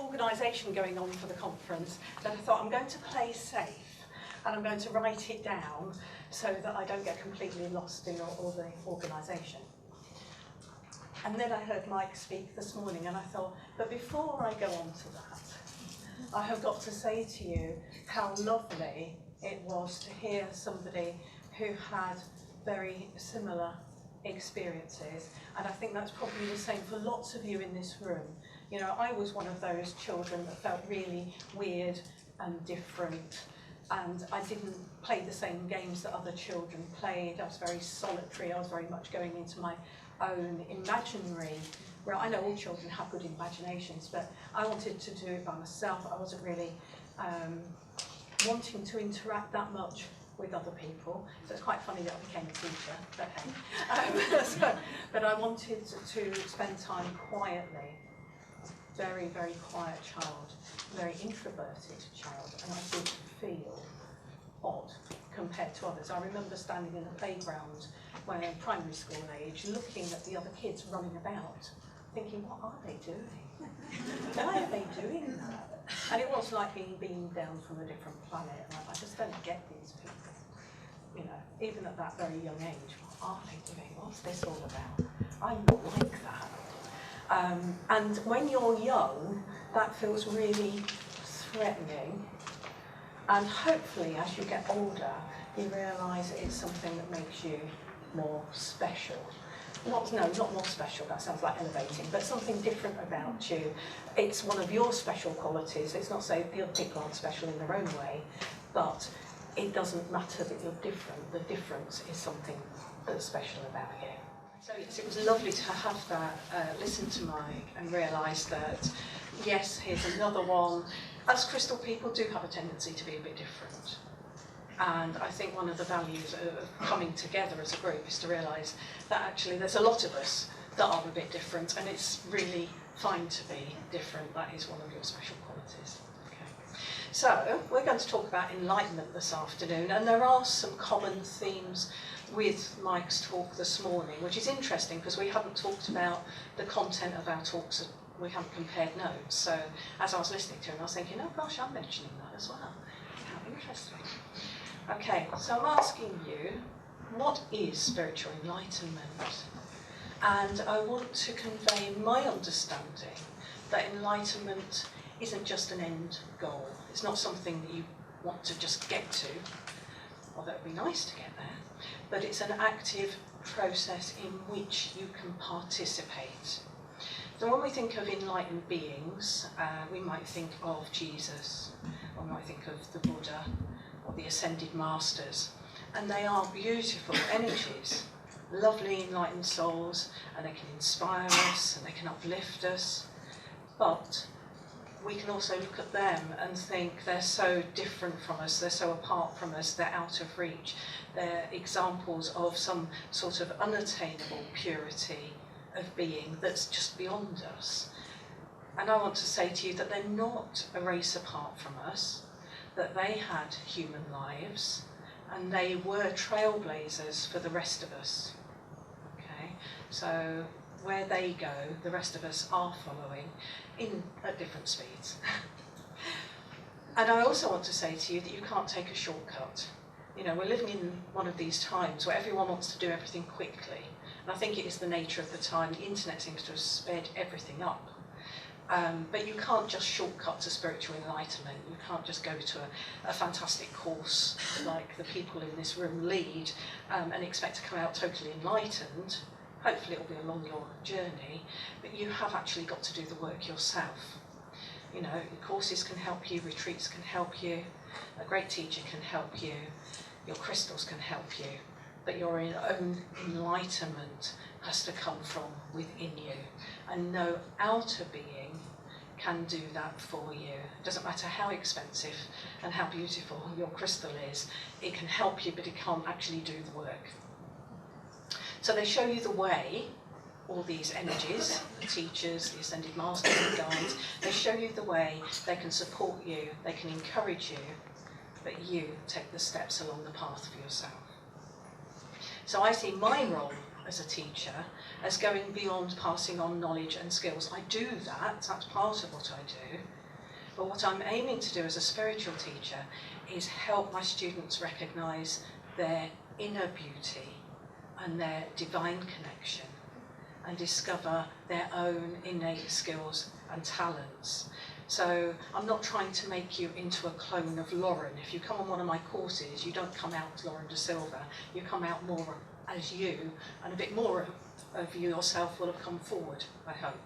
organisation going on for the conference that I thought I'm going to play safe and I'm going to write it down so that I don't get completely lost in all the organisation. And then I heard Mike speak this morning and I thought, but before I go on to that, I have got to say to you how lovely it was to hear somebody who had very similar experiences, and I think that's probably the same for lots of you in this room. You know, I was one of those children that felt really weird and different, and I didn't play the same games that other children played. I was very solitary. I was very much going into my own imaginary. Well, I know all children have good imaginations, but I wanted to do it by myself. I wasn't really wanting to interact that much with other people. So it's quite funny that I became a teacher, but hey. But I wanted to spend time quietly. Very, very quiet child, very introverted child, and I did feel odd compared to others. I remember standing in the playground when in primary school age, looking at the other kids running about, thinking, what are they doing? Why are they doing that? And it was like being beamed down from a different planet. And I just don't get these people. You know, even at that very young age, what are they doing? What's this all about? I'm not like that. And when you're young, that feels really threatening. And hopefully, as you get older, you realise it's something that makes you more special. Not more special, that sounds like elevating, but something different about you. It's one of your special qualities. It's not saying the other people aren't special in their own way, but it doesn't matter that you're different. The difference is something that's special about you. So yes, it was lovely to have that, listen to Mike and realise that, yes, here's another one. Us Crystal people do have a tendency to be a bit different. And I think one of the values of coming together as a group is to realise that actually there's a lot of us that are a bit different, and it's really fine to be different. That is one of your special qualities. Okay. So we're going to talk about enlightenment this afternoon, and there are some common themes with Mike's talk this morning, which is interesting because we haven't talked about the content of our talks. We haven't compared notes. So as I was listening to him, I was thinking, oh gosh, I'm mentioning that as well. How interesting. Okay, so I'm asking you, what is spiritual enlightenment? And I want to convey my understanding that enlightenment isn't just an end goal. It's not something that you want to just get to, although it would be nice to get there, but it's an active process in which you can participate. So when we think of enlightened beings, we might think of Jesus, or we might think of the Buddha, or the ascended masters, and they are beautiful energies, lovely enlightened souls, and they can inspire us and they can uplift us, but we can also look at them and think they're so different from us, they're so apart from us, they're out of reach, they're examples of some sort of unattainable purity of being that's just beyond us. And I want to say to you that they're not a race apart from us, that they had human lives, and they were trailblazers for the rest of us. Okay, so where they go, the rest of us are following at different speeds. And I also want to say to you that you can't take a shortcut. You know, we're living in one of these times where everyone wants to do everything quickly, and I think it is the nature of the time. The internet seems to have sped everything up. But you can't just shortcut to spiritual enlightenment. You can't just go to a fantastic course like the people in this room lead and expect to come out totally enlightened. Hopefully it'll be along your journey, but you have actually got to do the work yourself. You know, courses can help you, retreats can help you, a great teacher can help you, your crystals can help you, but your own enlightenment has to come from within you, and no outer being can do that for you. It doesn't matter how expensive and how beautiful your crystal is, it can help you, but it can't actually do the work. So they show you the way, all these energies, the teachers, the ascended masters and guides, they show you the way, they can support you, they can encourage you, but you take the steps along the path for yourself. So I see my role as a teacher as going beyond passing on knowledge and skills. I do that, that's part of what I do. But what I'm aiming to do as a spiritual teacher is help my students recognise their inner beauty and their divine connection and discover their own innate skills and talents. So I'm not trying to make you into a clone of Lauren. If you come on one of my courses, you don't come out as Lauren De Silva, you come out more as you, and a bit more of you yourself will have come forward, I hope.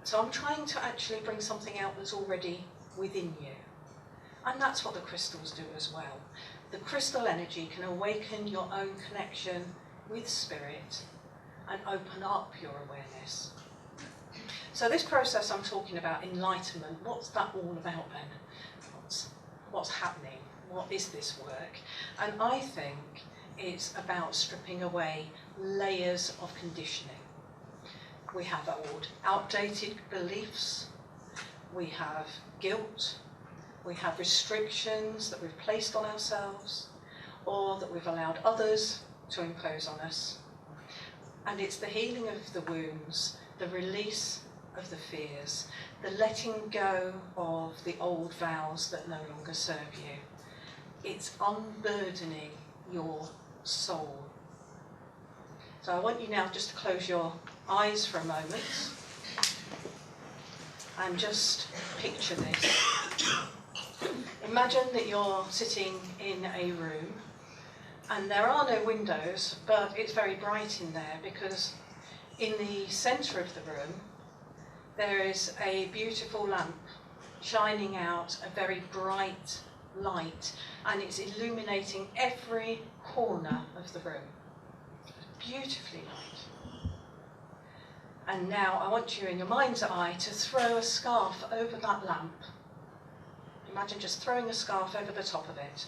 So I'm trying to actually bring something out that's already within you. And that's what the crystals do as well. The crystal energy can awaken your own connection with spirit and open up your awareness. So this process I'm talking about, enlightenment, what's that all about then? What's happening? What is this work? And I think it's about stripping away layers of conditioning. We have old, outdated beliefs, we have guilt, we have restrictions that we've placed on ourselves or that we've allowed others to impose on us. And it's the healing of the wounds, the release of the fears, the letting go of the old vows that no longer serve you. It's unburdening your soul. So I want you now just to close your eyes for a moment and just picture this. Imagine that you're sitting in a room and there are no windows, but it's very bright in there because in the centre of the room there is a beautiful lamp shining out a very bright light, and it's illuminating every corner of the room. Beautifully light. And now I want you in your mind's eye to throw a scarf over that lamp. Imagine just throwing a scarf over the top of it.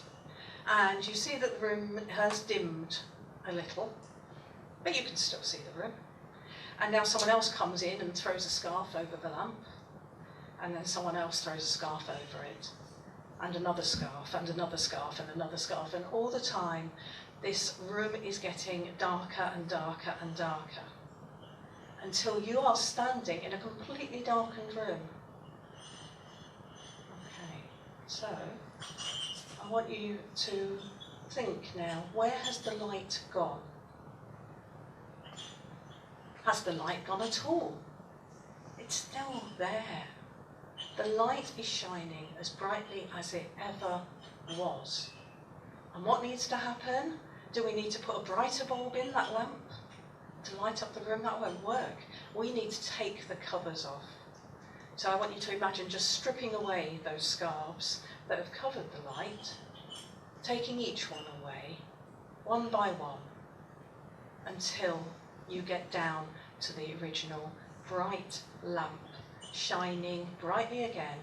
And you see that the room has dimmed a little, but you can still see the room. And now someone else comes in and throws a scarf over the lamp, and then someone else throws a scarf over it, and another scarf, and another scarf, and another scarf, and all the time this room is getting darker and darker and darker, until you are standing in a completely darkened room. Okay, so I want you to think now, where has the light gone? Has the light gone at all? It's still there. The light is shining as brightly as it ever was. And what needs to happen? Do we need to put a brighter bulb in that lamp to light up the room? That won't work. We need to take the covers off. So I want you to imagine just stripping away those scarves that have covered the light, taking each one away, one by one, until you get down to the original bright lamp, shining brightly again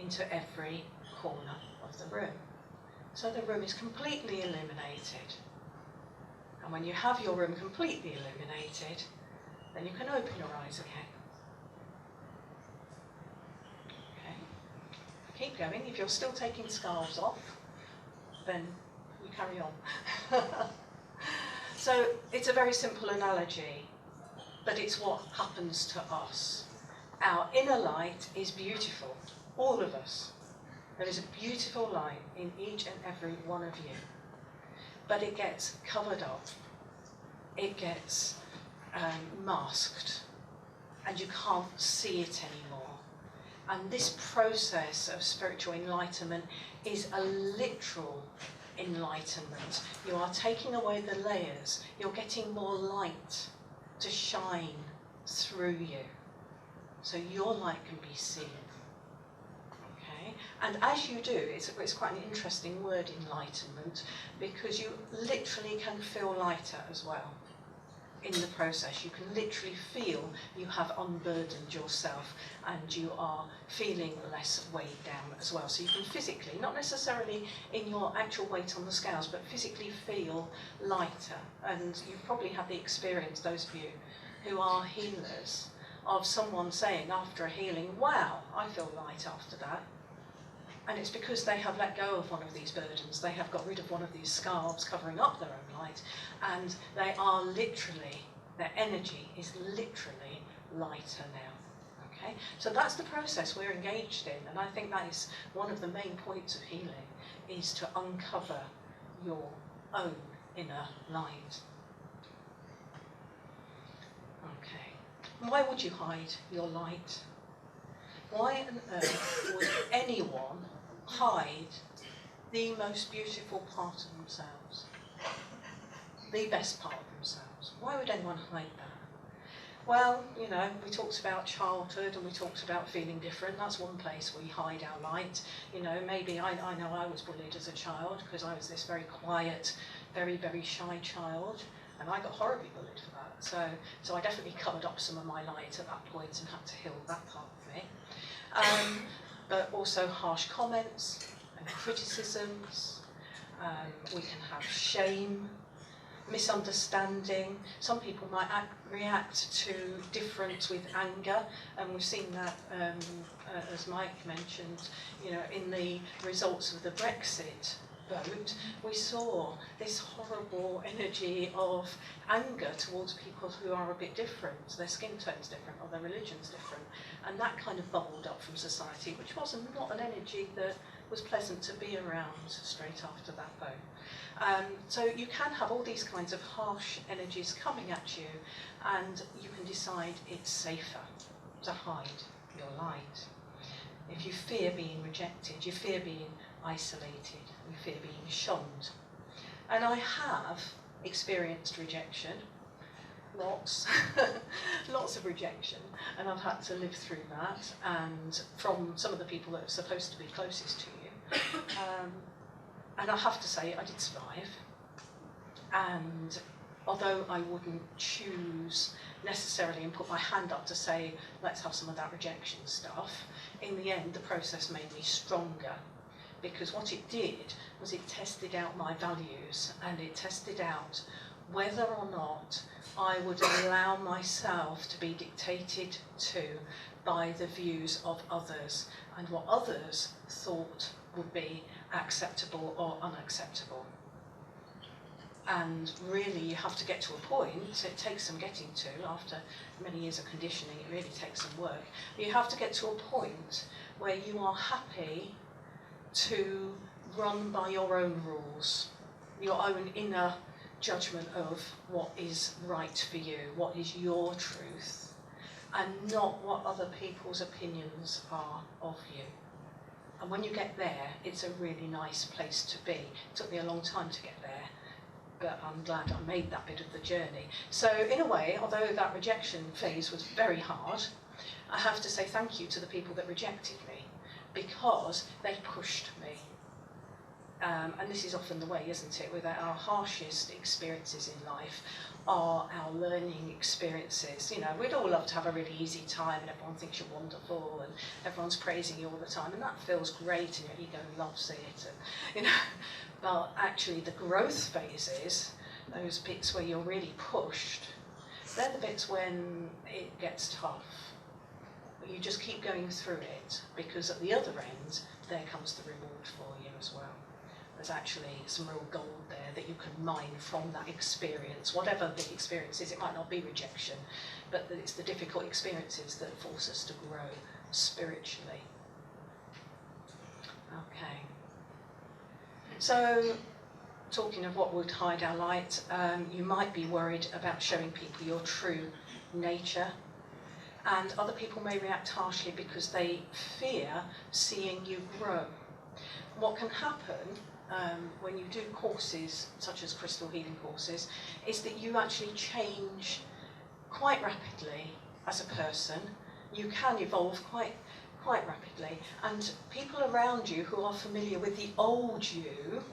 into every corner of the room. So the room is completely illuminated. And when you have your room completely illuminated, then you can open your eyes again. Okay. Keep going. If you're still taking scarves off, then you carry on. So it's a very simple analogy, but it's what happens to us. Our inner light is beautiful, all of us. There is a beautiful light in each and every one of you. But it gets covered up, it gets masked, and you can't see it anymore. And this process of spiritual enlightenment is a literal enlightenment. You are taking away the layers, you're getting more light to shine through you, so your light can be seen. Okay? And as you do, it's quite an interesting word, enlightenment, because you literally can feel lighter as well in the process. You can literally feel you have unburdened yourself and you are feeling less weighed down as well. So you can physically, not necessarily in your actual weight on the scales, but physically feel lighter. And you've probably had the experience, those of you who are healers, of someone saying after a healing, wow, I feel light after that. And it's because they have let go of one of these burdens, they have got rid of one of these scarves covering up their own light, and they are literally, their energy is literally lighter now. Okay? So that's the process we're engaged in, and I think that is one of the main points of healing, is to uncover your own inner light. Okay. Why would you hide your light? Why on earth would anyone hide the most beautiful part of themselves? The best part of themselves? Why would anyone hide that? Well, you know, we talked about childhood and we talked about feeling different. That's one place we hide our light. You know, maybe I know I was bullied as a child because I was this very quiet, very, very shy child, and I got horribly bullied for that. So I definitely covered up some of my light at that point and had to heal that part of me. But also harsh comments and criticisms. We can have shame, misunderstanding. Some people might react to difference with anger, and we've seen that, as Mike mentioned, you know, in the results of the Brexit vote, we saw this horrible energy of anger towards people who are a bit different. Their skin tone's different or their religion's different, and that kind of bubbled up from society, which was not an energy that was pleasant to be around straight after that vote. So you can have all these kinds of harsh energies coming at you, and you can decide it's safer to hide your light. If you fear being rejected, you fear being isolated, you fear being shunned. And I have experienced rejection, lots, lots of rejection, and I've had to live through that, and from some of the people that are supposed to be closest to you. And I have to say, I did survive. And although I wouldn't choose necessarily and put my hand up to say, let's have some of that rejection stuff, in the end, the process made me stronger. Because what it did was it tested out my values, and it tested out whether or not I would allow myself to be dictated to by the views of others and what others thought would be acceptable or unacceptable. And really you have to get to a point, it takes some getting to, after many years of conditioning, it really takes some work. You have to get to a point where you are happy to run by your own rules, your own inner judgment of what is right for you, what is your truth, and not what other people's opinions are of you. And when you get there, it's a really nice place to be. It took me a long time to get there, but I'm glad I made that bit of the journey. So in a way, although that rejection phase was very hard, I have to say thank you to the people that rejected me, because they pushed me. And this is often the way, isn't it? With our harshest experiences in life are our learning experiences. You know, we'd all love to have a really easy time and everyone thinks you're wonderful and everyone's praising you all the time, and that feels great and your ego loves it. And, you know, but actually the growth phases, those bits where you're really pushed, they're the bits when it gets tough. But you just keep going through it, because at the other end, there comes the reward for you as well. There's actually some real gold there that you can mine from that experience, whatever the experience is. It might not be rejection, but it's the difficult experiences that force us to grow spiritually. Okay. So, talking of what would hide our light, you might be worried about showing people your true nature. And other people may react harshly because they fear seeing you grow. What can happen when you do courses, such as crystal healing courses, is that you actually change quite rapidly as a person. You can evolve quite rapidly. And people around you who are familiar with the old you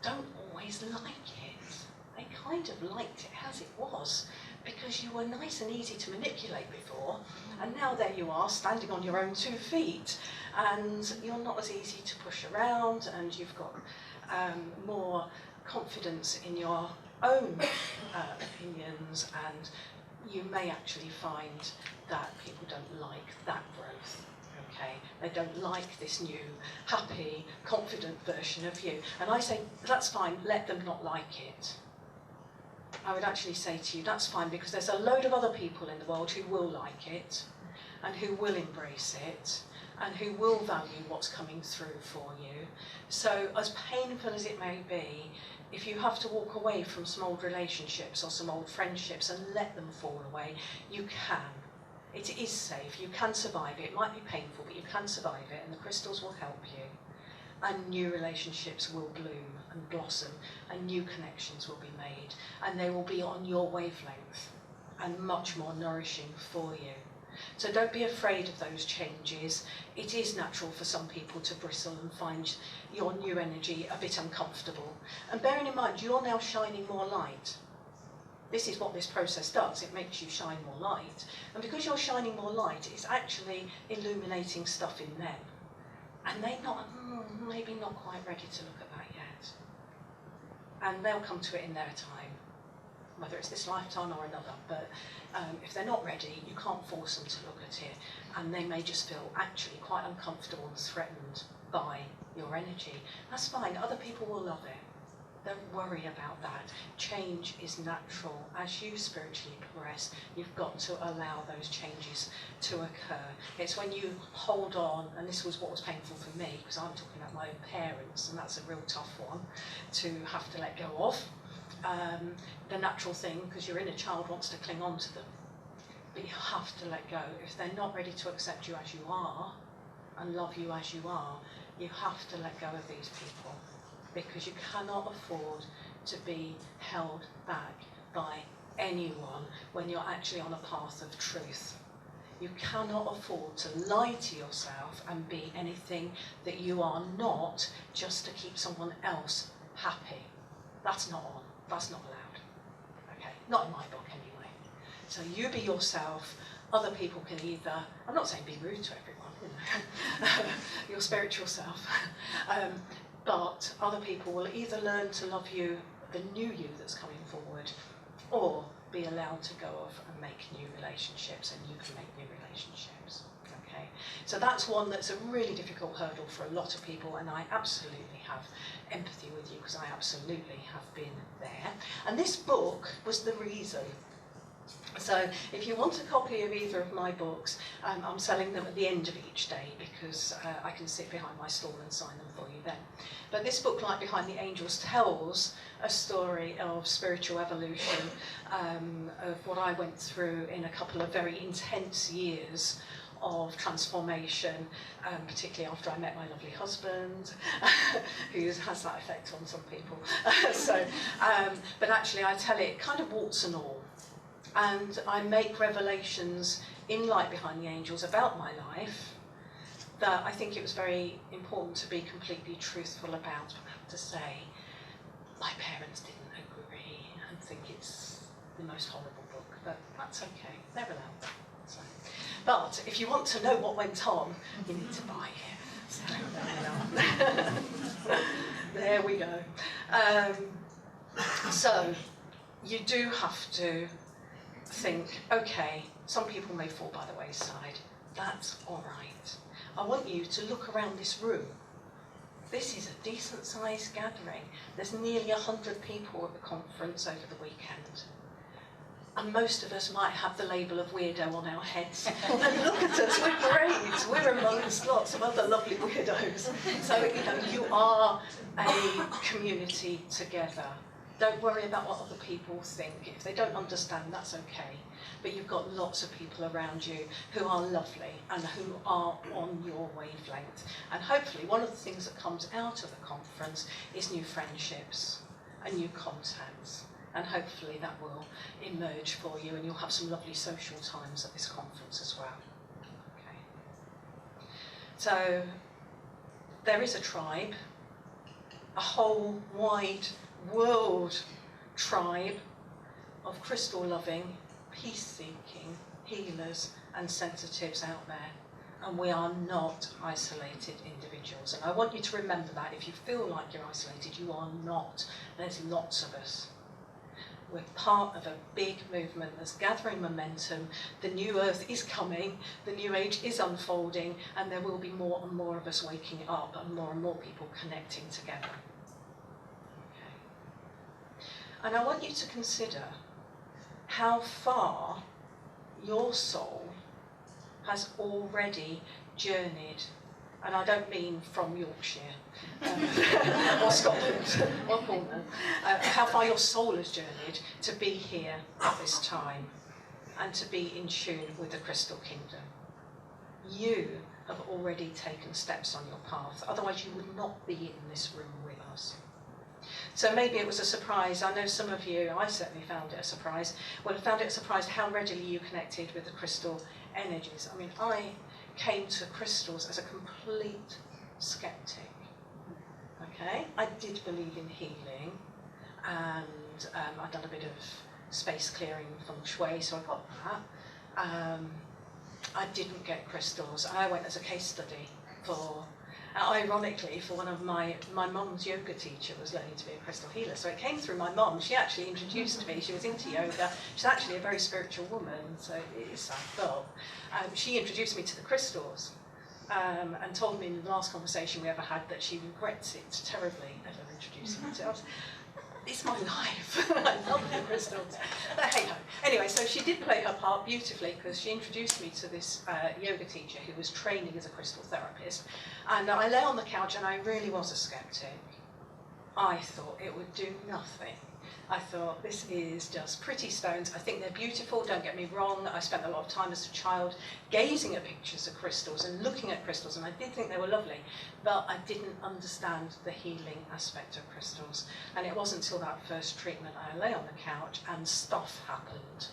don't always like it. They kind of liked it as it was, because you were nice and easy to manipulate before, and now there you are standing on your own 2 feet, and you're not as easy to push around, and you've got more confidence in your own opinions, and you may actually find that people don't like that growth. okay? They don't like this new, happy, confident version of you. And I say, that's fine, let them not like it. I would actually say to you, that's fine, because there's a load of other people in the world who will like it, and who will embrace it, and who will value what's coming through for you. So as painful as it may be, if you have to walk away from some old relationships or some old friendships and let them fall away, you can. It is safe, you can survive it. It might be painful, but you can survive it, and the crystals will help you. And new relationships will bloom and blossom, and new connections will be made, and they will be on your wavelength and much more nourishing for you. So don't be afraid of those changes. It is natural for some people to bristle and find your new energy a bit uncomfortable. And bearing in mind, you're now shining more light. This is what this process does. It makes you shine more light. And because you're shining more light, it's actually illuminating stuff in them. And they're not, maybe not quite ready to look at that yet. And they'll come to it in their time, whether it's this lifetime or another. But if they're not ready, you can't force them to look at it. And they may just feel actually quite uncomfortable and threatened by your energy. That's fine. Other people will love it. Don't worry about that. Change is natural. As you spiritually progress, you've got to allow those changes to occur. It's when you hold on, and this was what was painful for me, because I'm talking about my own parents, and that's a real tough one to have to let go of. The natural thing, because your inner child wants to cling on to them, but you have to let go. If they're not ready to accept you as you are and love you as you are, you have to let go of these people, because you cannot afford to be held back by anyone when you're actually on a path of truth. You cannot afford to lie to yourself and be anything that you are not just to keep someone else happy. That's not on. That's not allowed. Okay, not in my book anyway. So you be yourself. Other people can either, I'm not saying be rude to everyone, you know, your spiritual self, but other people will either learn to love you, the new you that's coming forward, or be allowed to go off and make new relationships, and you can make new relationships. Okay, so that's one that's a really difficult hurdle for a lot of people, and I absolutely have empathy with you, because I absolutely have been there. And this book was the reason. So if you want a copy of either of my books, I'm selling them at the end of each day, because I can sit behind my stall and sign them for you then. But this book, Light Behind the Angels, tells a story of spiritual evolution, of what I went through in a couple of very intense years of transformation, particularly after I met my lovely husband, who has that effect on some people. But actually I tell it kind of warts and all. And I make revelations in Light Behind the Angels about my life that I think it was very important to be completely truthful about. But I have to say, my parents didn't agree and think it's the most horrible book, but that's okay, they're allowed that. So. But if you want to know what went on, you need to buy it. So there we go. So you do have to think, okay, some people may fall by the wayside. That's all right. I want you to look around this room. This is a decent-sized gathering. There's nearly 100 people at the conference over the weekend. And most of us might have the label of weirdo on our heads. And look at us, we're great. We're amongst lots of other lovely weirdos. So, you know, you are a community together. Don't worry about what other people think. If they don't understand, that's okay. But you've got lots of people around you who are lovely and who are on your wavelength. And hopefully one of the things that comes out of the conference is new friendships and new contacts. And hopefully that will emerge for you, and you'll have some lovely social times at this conference as well. Okay. So there is a tribe, a whole wide world tribe of crystal-loving, peace-seeking healers and sensitives out there. And we are not isolated individuals. And I want you to remember that. If you feel like you're isolated, you are not. There's lots of us. We're part of a big movement that's gathering momentum. The new earth is coming, the new age is unfolding, and there will be more and more of us waking up and more people connecting together. Okay. And I want you to consider how far your soul has already journeyed. And I don't mean from Yorkshire or Scotland or Cornwall. How far your soul has journeyed to be here at this time and to be in tune with the Crystal Kingdom. You have already taken steps on your path, otherwise you would not be in this room with us. So maybe it was a surprise. I know some of you, I certainly found it a surprise, well, I found it a surprise how readily you connected with the crystal energies. I mean, I came to crystals as a complete skeptic. Okay, I did believe in healing, and I'd done a bit of space clearing feng shui, so I got that. I didn't get crystals. I went as a case study for, ironically, for one of my mum's yoga teacher was learning to be a crystal healer. So it came through my mum. She actually introduced me. She was into yoga. She's actually a very spiritual woman, so it is, I felt. She introduced me to the crystals and told me in the last conversation we ever had that she regrets it terribly ever introducing me to it. It's my life. I love the crystals. But hey ho. Anyway, so she did play her part beautifully because she introduced me to this yoga teacher who was training as a crystal therapist. And I lay on the couch and I really was a skeptic. I thought it would do nothing. I thought, this is just pretty stones. I think they're beautiful, don't get me wrong. I spent a lot of time as a child gazing at pictures of crystals and looking at crystals, and I did think they were lovely, but I didn't understand the healing aspect of crystals. And it wasn't until that first treatment I lay on the couch and stuff happened.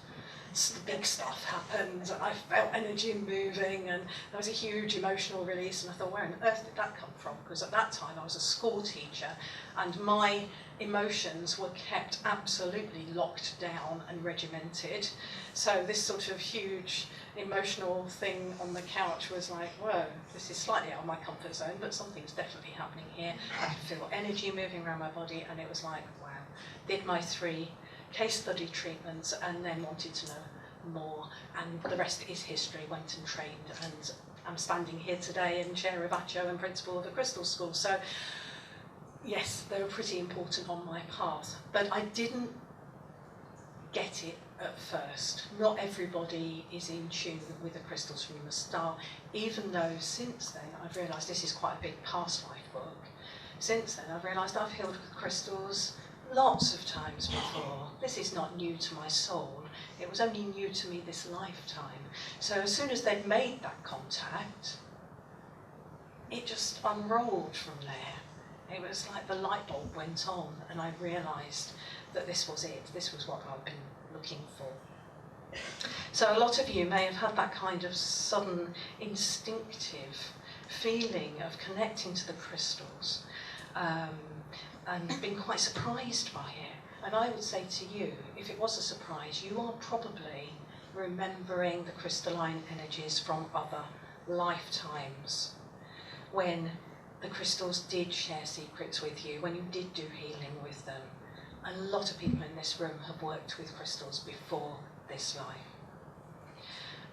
Big stuff happened, and I felt energy moving, and there was a huge emotional release, and I thought, where on earth did that come from? Because at that time I was a school teacher, and my emotions were kept absolutely locked down and regimented. So this sort of huge emotional thing on the couch was like, whoa, this is slightly out of my comfort zone, but something's definitely happening here. I could feel energy moving around my body, and it was like, wow. Did my 3 case study treatments and then wanted to know more, and the rest is history. Went and trained, and I'm standing here today and chair of ACHO and principal of a crystal school. So yes, they were pretty important on my path, but I didn't get it at first. Not everybody is in tune with the crystals from the start, even though since then I've realised this is quite a big past life book. Since then I've realised I've healed with crystals lots of times before. This is not new to my soul. It was only new to me this lifetime. So as soon as they'd made that contact, it just unrolled from there. It was like the light bulb went on, and I realised that this was it. This was what I'd been looking for. So a lot of you may have had that kind of sudden instinctive feeling of connecting to the crystals, and been quite surprised by it. And I would say to you, if it was a surprise, you are probably remembering the crystalline energies from other lifetimes, when the crystals did share secrets with you, when you did do healing with them. A lot of people in this room have worked with crystals before this life.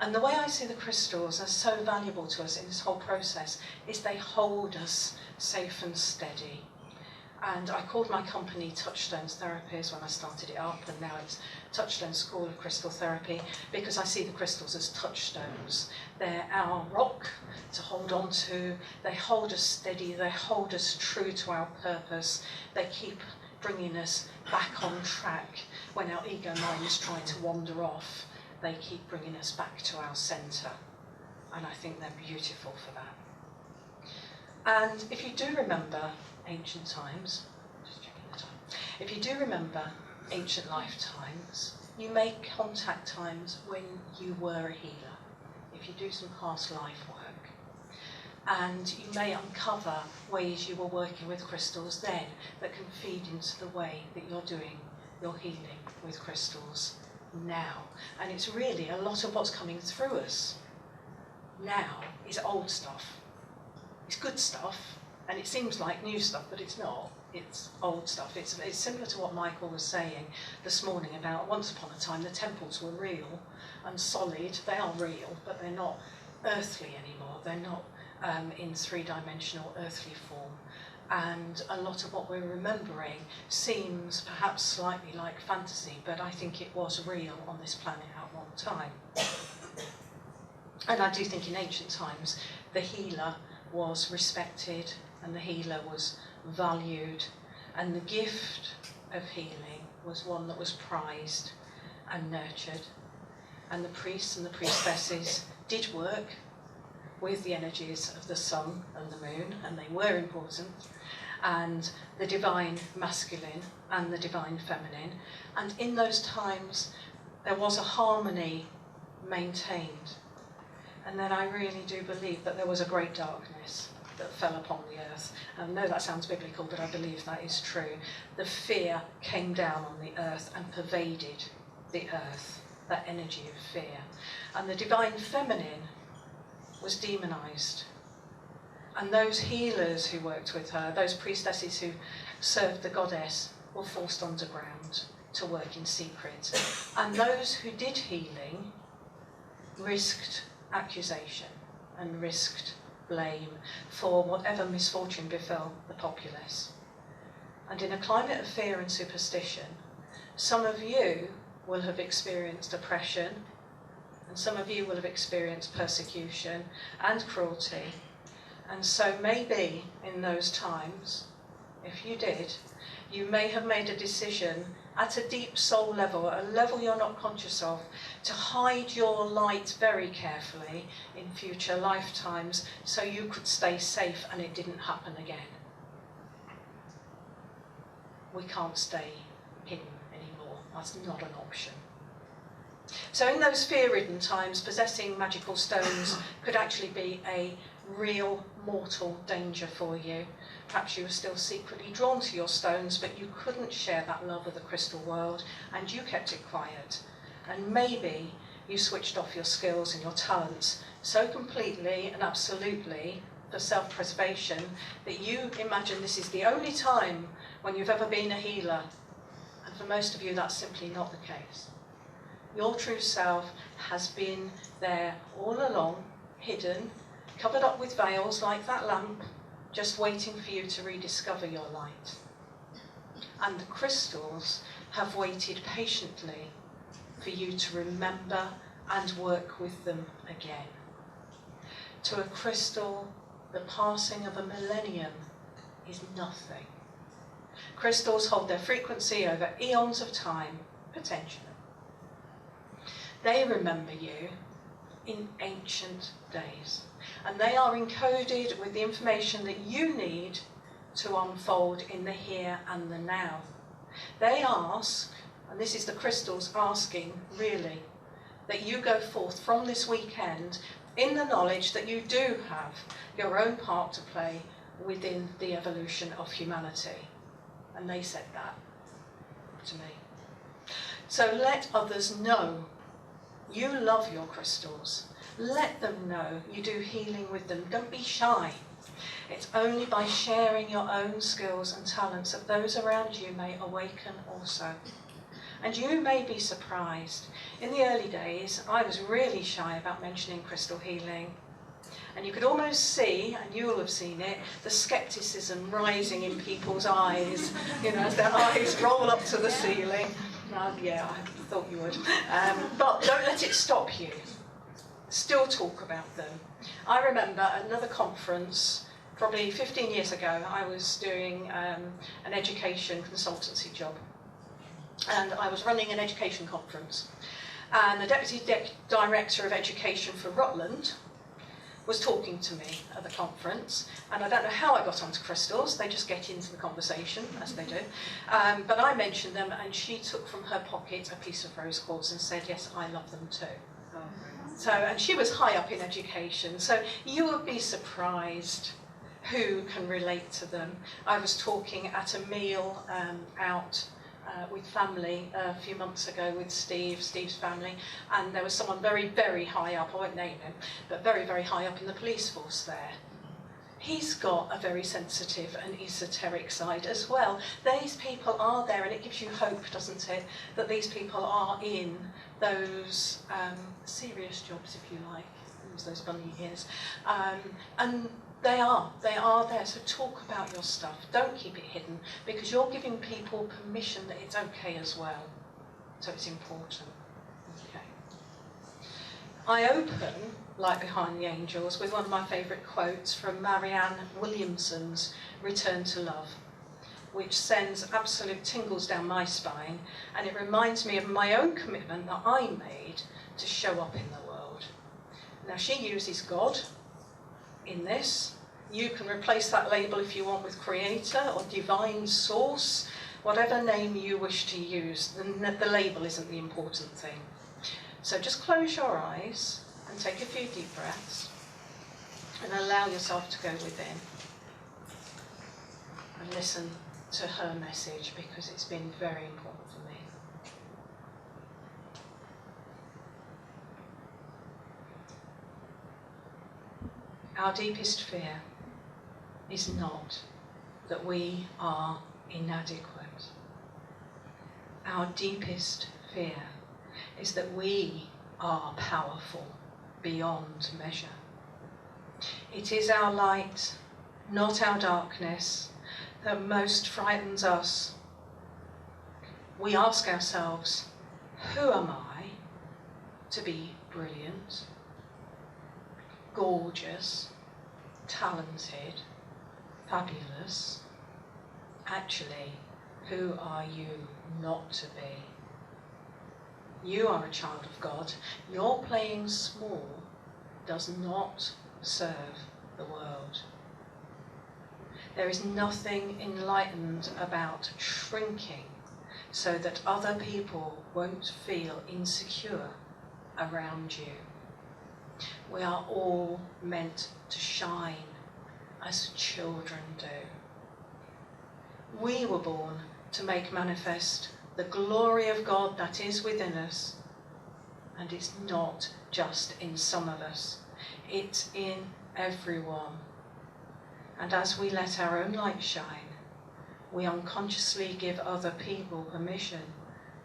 And the way I see the crystals as so valuable to us in this whole process is they hold us safe and steady. And I called my company Touchstones Therapies when I started it up, and now it's Touchstone School of Crystal Therapy, because I see the crystals as touchstones. They're our rock to hold on to. They hold us steady. They hold us true to our purpose. They keep bringing us back on track when our ego minds try to wander off. They keep bringing us back to our centre. And I think they're beautiful for that. And if you do remember ancient times, just checking the time, if you do remember ancient lifetimes, you may contact times when you were a healer, if you do some past life work, and you may uncover ways you were working with crystals then that can feed into the way that you're doing your healing with crystals now. And it's really a lot of what's coming through us now is old stuff. It's good stuff, and it seems like new stuff, but it's not. it's old stuff. It's similar to what Michael was saying this morning about once upon a time the temples were real and solid. They are real, but they're not earthly anymore. They're not in three-dimensional earthly form. And a lot of what we're remembering seems perhaps slightly like fantasy, but I think it was real on this planet at one time. And I do think in ancient times the healer was respected and the healer was valued, and the gift of healing was one that was prized and nurtured. And the priests and the priestesses did work with the energies of the sun and the moon, and they were important, and the divine masculine and the divine feminine. And in those times there was a harmony maintained. And then I really do believe that there was a great darkness that fell upon the earth. I know that sounds biblical, but I believe that is true. The fear came down on the earth and pervaded the earth, that energy of fear. And the divine feminine was demonized. And those healers who worked with her, those priestesses who served the goddess, were forced underground to work in secret. And those who did healing risked accusation and risked blame for whatever misfortune befell the populace. And in a climate of fear and superstition, some of you will have experienced oppression, and some of you will have experienced persecution and cruelty. And so maybe in those times, if you did, you may have made a decision at a deep soul level, a level you're not conscious of, to hide your light very carefully in future lifetimes so you could stay safe and it didn't happen again. We can't stay hidden anymore. That's not an option. So in those fear-ridden times, possessing magical stones could actually be a real mortal danger for you. Perhaps you were still secretly drawn to your stones, but you couldn't share that love with the crystal world, and you kept it quiet. And maybe you switched off your skills and your talents so completely and absolutely for self-preservation that you imagine this is the only time when you've ever been a healer. And for most of you, that's simply not the case. Your true self has been there all along, hidden, covered up with veils like that lamp, just waiting for you to rediscover your light. And the crystals have waited patiently for you to remember and work with them again. To a crystal, the passing of a millennium is nothing. Crystals hold their frequency over eons of time, potentially. They remember you in ancient days, and they are encoded with the information that you need to unfold in the here and the now. They ask, and this is the crystals asking really, that you go forth from this weekend in the knowledge that you do have your own part to play within the evolution of humanity. And they said that to me. So let others know you love your crystals. Let them know you do healing with them. Don't be shy. It's only by sharing your own skills and talents that those around you may awaken also. And you may be surprised. In the early days, I was really shy about mentioning crystal healing. And you could almost see, and you will have seen it, the skepticism rising in people's eyes, you know, as their eyes roll up to the ceiling. Yeah, I thought you would. But don't let it stop you. Still talk about them. I remember at another conference, probably 15 years ago, I was doing an education consultancy job. And I was running an education conference. And the Deputy Director of Education for Rutland was talking to me at the conference, and I don't know how I got onto crystals. They just get into the conversation, as they do. But I mentioned them, and she took from her pocket a piece of rose quartz and said, yes, I love them too. So, and she was high up in education, so you would be surprised who can relate to them. I was talking at a meal out with family a few months ago with Steve's family, and there was someone very, very high up, I won't name him, but very, very high up in the police force there, he's got a very sensitive and esoteric side as well. These people are there, and it gives you hope, doesn't it, that these people are in those serious jobs, if you like, use those bunny ears, and they are there. So talk about your stuff. Don't keep it hidden, because you're giving people permission that it's okay as well. So it's important. Okay. I open Light Behind the Angels with one of my favourite quotes from Marianne Williamson's Return to Love, which sends absolute tingles down my spine, and it reminds me of my own commitment that I made to show up in the world. Now, she uses God in this. You can replace that label if you want with Creator or Divine Source, whatever name you wish to use. The label isn't the important thing. So just close your eyes and take a few deep breaths and allow yourself to go within and listen to her message, because it's been very important for me. Our deepest fear is not that we are inadequate. Our deepest fear is that we are powerful beyond measure. It is our light, not our darkness, that most frightens us. We ask ourselves, who am I to be brilliant, gorgeous, talented, fabulous? Actually, who are you not to be? You are a child of God. Your playing small does not serve the world. There is nothing enlightened about shrinking so that other people won't feel insecure around you. We are all meant to shine as children do. We were born to make manifest the glory of God that is within us, and it's not just in some of us, it's in everyone. And as we let our own light shine, we unconsciously give other people permission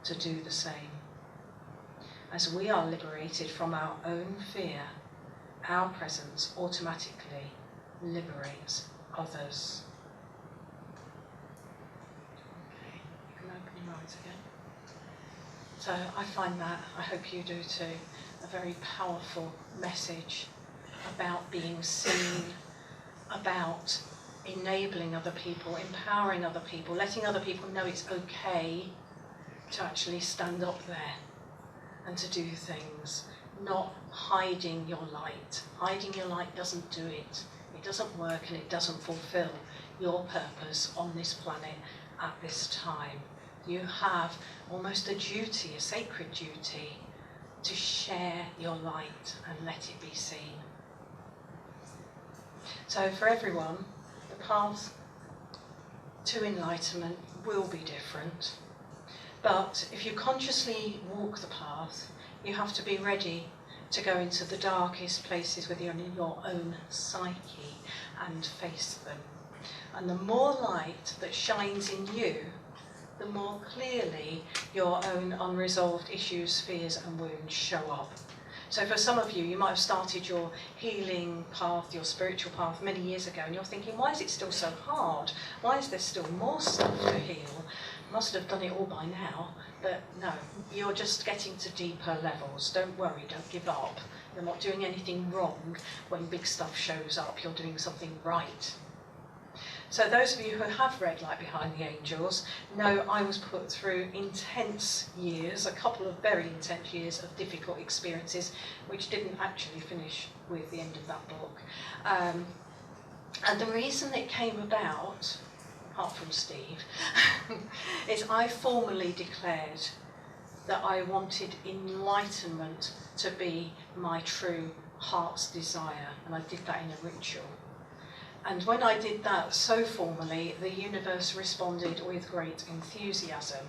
to do the same. As we are liberated from our own fear, our presence automatically liberates others. Okay, you can open your eyes again. So I find that, I hope you do too, a very powerful message about being seen, about enabling other people, empowering other people, letting other people know it's okay to actually stand up there and to do things, not hiding your light. Hiding your light doesn't do it. It doesn't work, and it doesn't fulfill your purpose on this planet at this time. You have almost a duty, a sacred duty, to share your light and let it be seen. So for everyone, the path to enlightenment will be different. But if you consciously walk the path, you have to be ready to go into the darkest places within your own psyche and face them. And the more light that shines in you, the more clearly your own unresolved issues, fears and wounds show up. So for some of you, you might have started your healing path, your spiritual path many years ago, and you're thinking, why is it still so hard? Why is there still more stuff to heal? Must have done it all by now. But no, you're just getting to deeper levels. Don't worry, don't give up. You're not doing anything wrong when big stuff shows up. You're doing something right. So those of you who have read Light Behind the Angels know I was put through intense years, a couple of very intense years of difficult experiences, which didn't actually finish with the end of that book. And the reason it came about, apart from Steve, is I formally declared that I wanted enlightenment to be my true heart's desire, and I did that in a ritual. And when I did that so formally, the universe responded with great enthusiasm.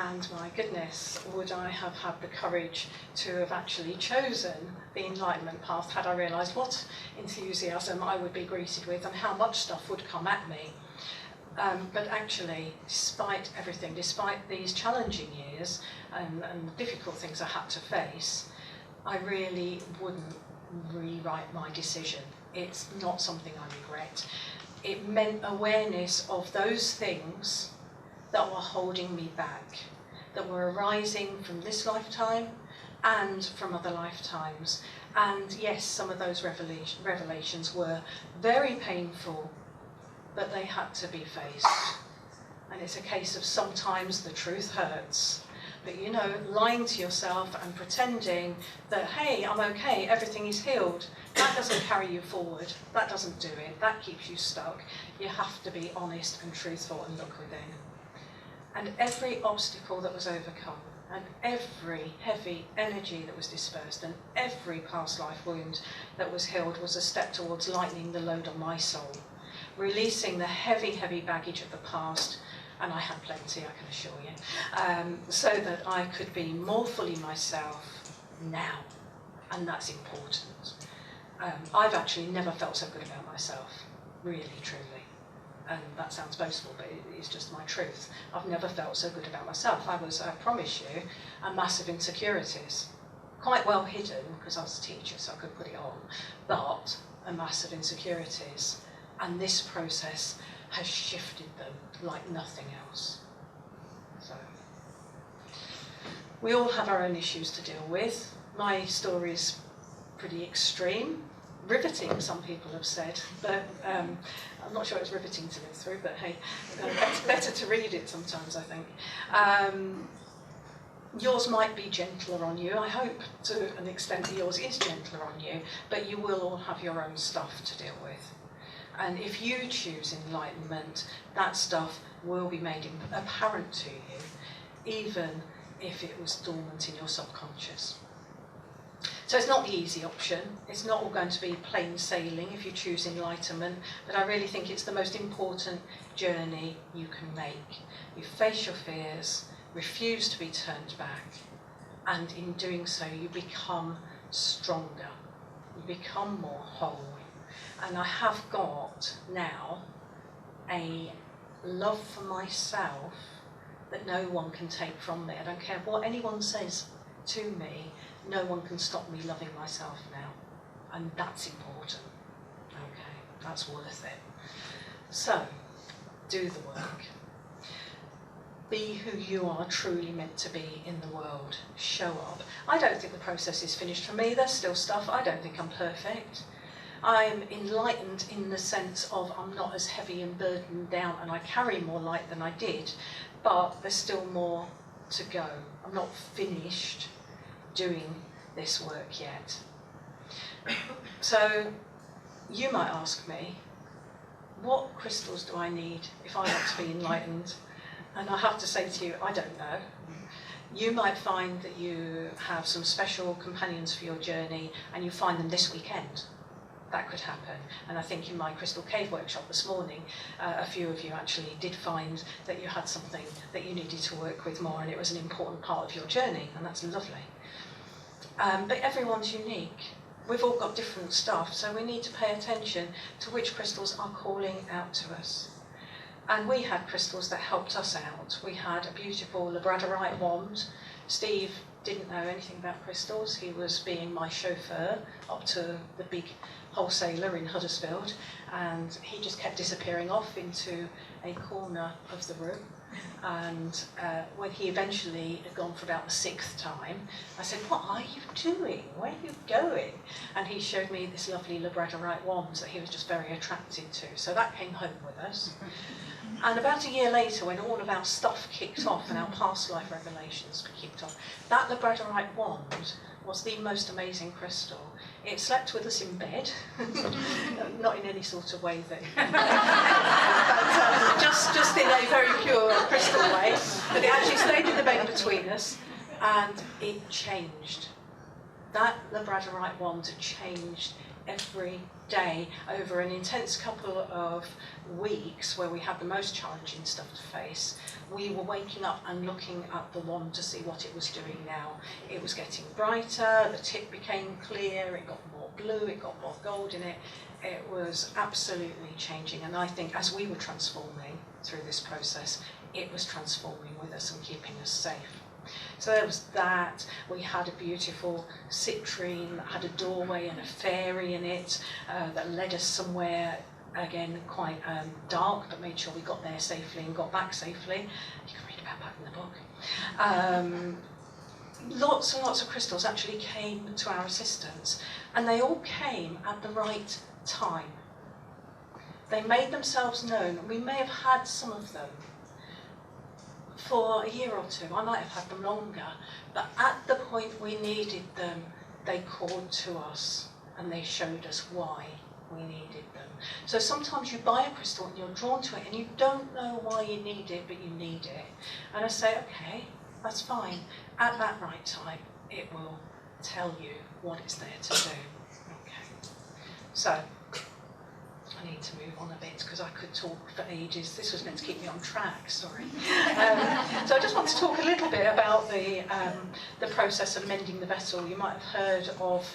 And my goodness, would I have had the courage to have actually chosen the enlightenment path had I realised what enthusiasm I would be greeted with and how much stuff would come at me. But actually, despite everything, despite these challenging years and difficult things I had to face, I really wouldn't rewrite my decision. It's not something I regret. It meant awareness of those things that were holding me back, that were arising from this lifetime and from other lifetimes. And yes, some of those revelations were very painful, but they had to be faced. And it's a case of sometimes the truth hurts. But you know, lying to yourself and pretending that, hey, I'm okay, everything is healed, that doesn't carry you forward. That doesn't do it. That keeps you stuck. You have to be honest and truthful and look within. And every obstacle that was overcome, and every heavy energy that was dispersed, and every past life wound that was healed was a step towards lightening the load on my soul, releasing the heavy, heavy baggage of the past, and I had plenty, I can assure you, so that I could be more fully myself now, and that's important. I've actually never felt so good about myself, really, truly. And that sounds boastful, but it's just my truth. I've never felt so good about myself. I promise you, a massive insecurities. Quite well hidden, because I was a teacher, so I could put it on, but a massive insecurities. And this process has shifted them like nothing else. So, we all have our own issues to deal with. My story is pretty extreme. Riveting, some people have said, but I'm not sure it's riveting to live through, but hey, it's better to read it sometimes, I think. Yours might be gentler on you. I hope to an extent that yours is gentler on you, but you will all have your own stuff to deal with. And if you choose enlightenment, that stuff will be made apparent to you, even if it was dormant in your subconscious. So it's not the easy option. It's not all going to be plain sailing if you choose enlightenment, but I really think it's the most important journey you can make. You face your fears, refuse to be turned back, and in doing so you become stronger, you become more whole. And I have got now a love for myself that no one can take from me. I don't care what anyone says to me, no one can stop me loving myself now. And that's important. Okay, that's worth it. So, do the work. Be who you are truly meant to be in the world. Show up. I don't think the process is finished for me. There's still stuff. I don't think I'm perfect. I'm enlightened in the sense of I'm not as heavy and burdened down and I carry more light than I did, but there's still more to go. I'm not finished doing this work yet. So you might ask me, what crystals do I need if I want to be enlightened? And I have to say to you, I don't know. You might find that you have some special companions for your journey and you find them this weekend. That could happen. And I think in my Crystal Cave workshop this morning, a few of you actually did find that you had something that you needed to work with more and it was an important part of your journey, and that's lovely. But everyone's unique. We've all got different stuff, so we need to pay attention to which crystals are calling out to us. And we had crystals that helped us out. We had a beautiful labradorite wand. Steve didn't know anything about crystals. He was being my chauffeur up to the big wholesaler in Huddersfield, and he just kept disappearing off into a corner of the room. And when he eventually had gone for about the 6th time, I said, "What are you doing? Where are you going?" And he showed me this lovely labradorite wand that he was just very attracted to. So that came home with us. And about a year later, when all of our stuff kicked off and our past life revelations kicked off, that labradorite wand was the most amazing crystal. It slept with us in bed, not in any sort of way that, but just in a very pure crystal way. But it actually stayed in the bed between us, and it changed. That labradorite wand changed every day over an intense couple of weeks where we had the most challenging stuff to face. We were waking up and looking at the wand to see what it was doing now. It was getting brighter, the tip became clear, it got more blue, it got more gold in it. It was absolutely changing, and I think as we were transforming through this process, it was transforming with us and keeping us safe. So there was that. We had a beautiful citrine that had a doorway and a fairy in it that led us somewhere, again, quite dark, but made sure we got there safely and got back safely. You can read about that in the book. Lots and lots of crystals actually came to our assistance, and they all came at the right time. They made themselves known. We may have had some of them for a year or two. I might have had them longer, but at the point we needed them, they called to us and they showed us why we needed them. So sometimes you buy a crystal and you're drawn to it and you don't know why you need it, but you need it. And I say, okay, that's fine. At that right time, it will tell you what it's there to do. Okay. So I need to move on a bit because I could talk for ages. This was meant to keep me on track, sorry. So I just want to talk a little bit about the process of mending the vessel. You might have heard of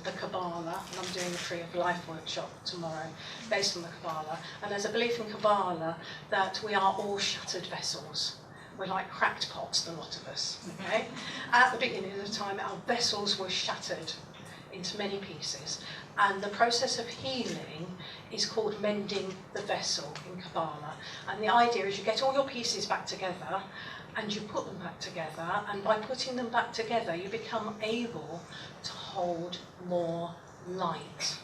the Kabbalah, and I'm doing a Tree of Life workshop tomorrow based on the Kabbalah. And there's a belief in Kabbalah that we are all shattered vessels. We're like cracked pots, the lot of us. Okay? At the beginning of the time, our vessels were shattered into many pieces. And the process of healing is called mending the vessel in Kabbalah. And the idea is you get all your pieces back together and you put them back together, and by putting them back together you become able to hold more light.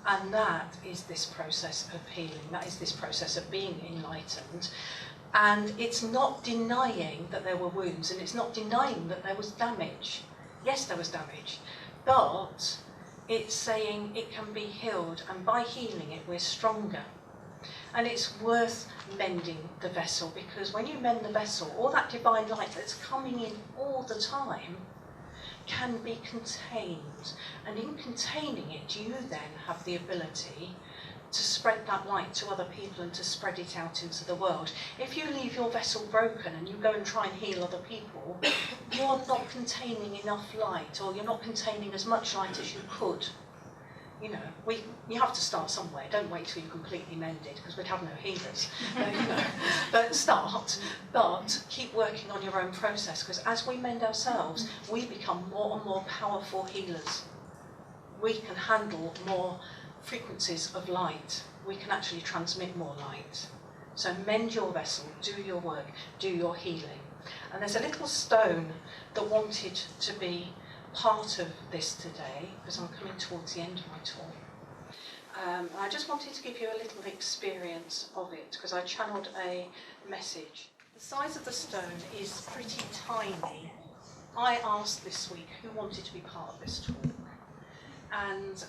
And that is this process of healing, that is this process of being enlightened. And it's not denying that there were wounds, and it's not denying that there was damage. Yes, there was damage, but it's saying it can be healed, and by healing it, we're stronger. And it's worth mending the vessel, because when you mend the vessel, all that divine light that's coming in all the time can be contained. And in containing it, you then have the ability to spread that light to other people and to spread it out into the world. If you leave your vessel broken and you go and try and heal other people, you're not containing enough light, or you're not containing as much light as you could. You know, you have to start somewhere. Don't wait till you're completely mended, because we'd have no healers. But start, but keep working on your own process, because as we mend ourselves, we become more and more powerful healers. We can handle more frequencies of light. We can actually transmit more light. So mend your vessel, do your work, do your healing. And there's a little stone that wanted to be part of this today, because I'm coming towards the end of my talk. I just wanted to give you a little experience of it, because I channeled a message. The size of the stone is pretty tiny. I asked this week who wanted to be part of this talk. And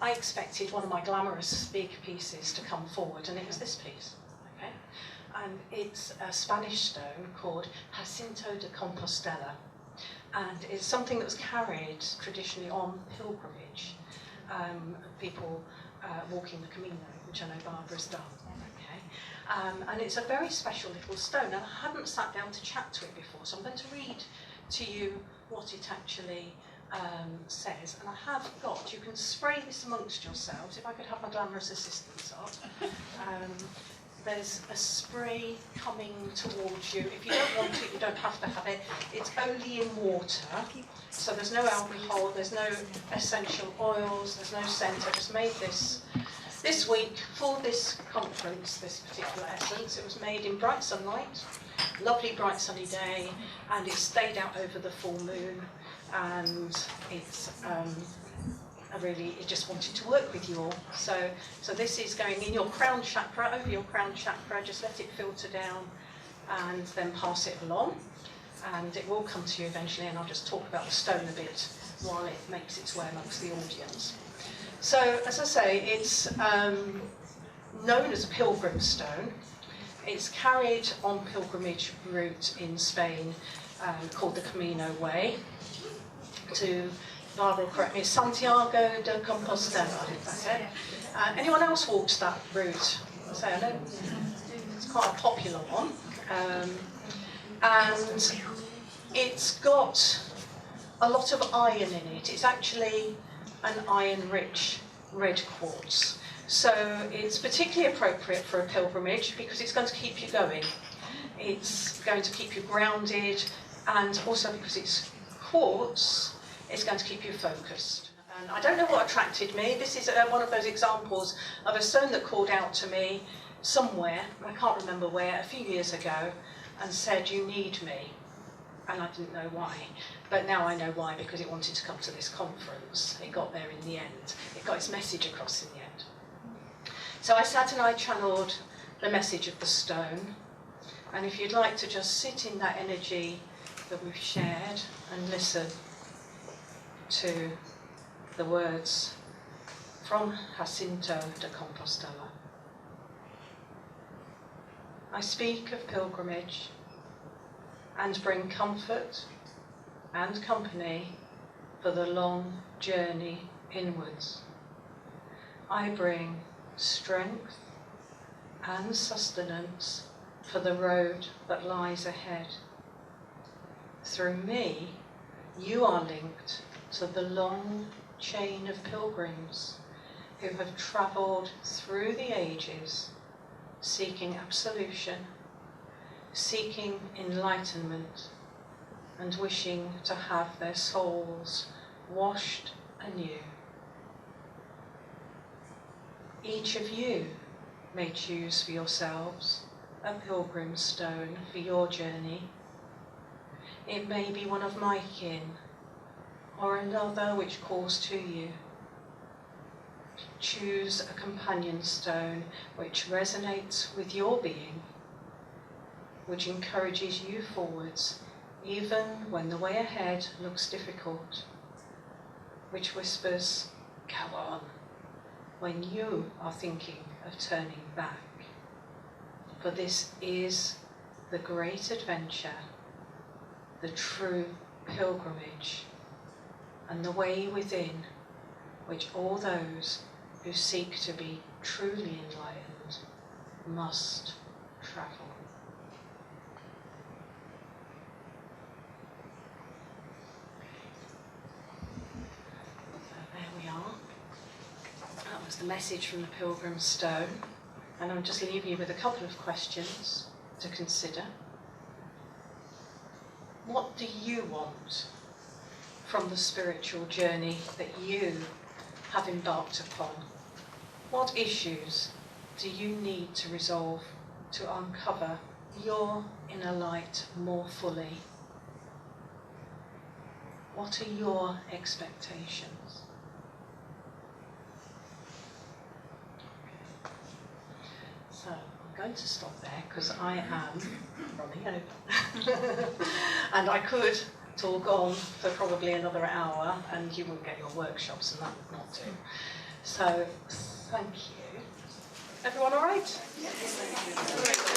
I expected one of my glamorous big pieces to come forward, and it was this piece. Okay? And it's a Spanish stone called Jacinto de Compostela. And it's something that was carried traditionally on pilgrimage. People walking the Camino, which I know Barbara's done. Okay? And it's a very special little stone, and I hadn't sat down to chat to it before, so I'm going to read to you what it actually says. And I have got, you can spray this amongst yourselves, if I could have my glamorous assistants up. There's a spray coming towards you. If you don't want it, you don't have to have it. It's only in water, so there's no alcohol, there's no essential oils, there's no scent. I just made this week for this conference, this particular essence. It was made in bright sunlight, lovely bright sunny day, and it stayed out over the full moon. And it's it just wanted to work with you all. So this is going in your crown chakra, over your crown chakra. Just let it filter down and then pass it along. And it will come to you eventually, and I'll just talk about the stone a bit while it makes its way amongst the audience. So, as I say, it's known as a pilgrim stone. It's carried on pilgrimage route in Spain called the Camino Way, to Barbara will correct me, Santiago de Compostela, that's it. Anyone else walked that route? I know it's quite a popular one. And it's got a lot of iron in it. It's actually an iron-rich red quartz. So it's particularly appropriate for a pilgrimage because it's going to keep you going. It's going to keep you grounded, and also because it's quartz, it's going to keep you focused. And I don't know what attracted me. This is one of those examples of a stone that called out to me somewhere, I can't remember where, a few years ago, and said, "You need me." And I didn't know why. But now I know why, because it wanted to come to this conference. It got there in the end. It got its message across in the end. So I sat and I channeled the message of the stone. And if you'd like to just sit in that energy that we've shared and listen to the words from Jacinto de Compostela. I speak of pilgrimage and bring comfort and company for the long journey inwards. I bring strength and sustenance for the road that lies ahead. Through me, you are linked to the long chain of pilgrims who have travelled through the ages, seeking absolution, seeking enlightenment, and wishing to have their souls washed anew. Each of you may choose for yourselves a pilgrim stone for your journey. It may be one of my kin, or another which calls to you. Choose a companion stone which resonates with your being, which encourages you forwards even when the way ahead looks difficult, which whispers, "Go on," when you are thinking of turning back. For this is the great adventure, the true pilgrimage, and the way within which all those who seek to be truly enlightened must travel. So there we are. That was the message from the Pilgrim Stone. And I'll just leave you with a couple of questions to consider. What do you want from the spiritual journey that you have embarked upon? What issues do you need to resolve to uncover your inner light more fully? What are your expectations? So I'm going to stop there because I am running over. And I could talk on for probably another hour and you wouldn't get your workshops and that would not do. So thank you. Everyone all right? Yes.